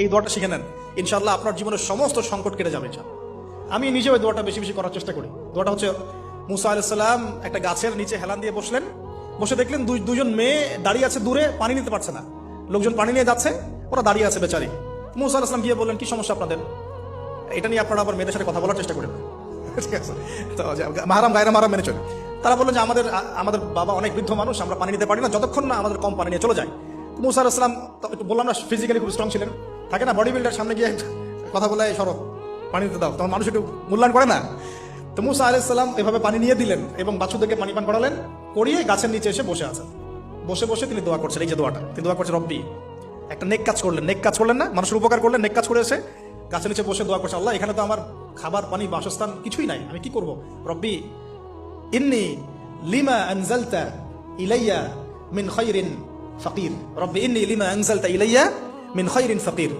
এই দোয়াটা শিখে নেন, ইনশাআল্লাহ আপনার জীবনের সমস্ত সংকট কেটে যাবে। আমি নিজেও এই দোয়াটা বেশি বেশি করার চেষ্টা করি। দোয়াটা হচ্ছে, মুসা আলাইহিস সালাম একটা গাছের নিচে হেলান দিয়ে বসলেন, বসে দেখলেন দুজন মেয়ে দাঁড়িয়ে আছে দূরে, পানি নিতে পারছে না। লোকজন পানি নিয়ে যাচ্ছে, ওরা দাঁড়িয়ে আছে বেচারি। মুসা আলাইহিস সালাম গিয়ে বললেন, কি সমস্যা আপনাদের? এটা নিয়ে আপনারা আবার মেয়েদের সাথে কথা বলার চেষ্টা করেন। ঠিক আছে, তো মাহারাম গায়রা মাহারাম মেনে চলে। তারা বললেন যে আমাদের বাবা অনেক বৃদ্ধ মানুষ, আমরা পানি নিতে পারি না যতক্ষণ না আমাদের কম পানি নিয়ে চলে যায়। মুসা আলাইহিস সালাম একটু বললাম না, ফিজিক্যালি খুব স্ট্রং ছিলেন, থাকে না বডি বিল্ডার, সামনে গিয়ে কথা বলে সরো পানি দিতে দাও, তখন মানুষ একটু মূল্যায়ন করে না। তো মুসা আলাইহিস সালাম এভাবে পানি নিয়ে দিলেন এবং বাছুরদেরকে পানি পান করালেন, করিয়ে গাছের নিচে এসে বসে আছেন। বসে বসে তিনি দোয়া করছেন, এই যে দোয়াটা তিনি দোয়া করছেন, রব্বি, একটা নেক কাজ করলেন না, মানুষের উপকার করলেন, নেক কাজ করে এসে গাছের নিচে বসে দোয়া করছে, আল্লাহ এখানে তো আমার খাবার পানি বাসস্থান কিছুই নাই, আমি কি করব? রব্বি ইন্নী লিমা আনজালতা ইলাইয়া মিন খায়রিন ফাকির, রব্বি ইন্নী লিমা আনজালতা ইলাইয়া মিন খায়রিন ফাকির।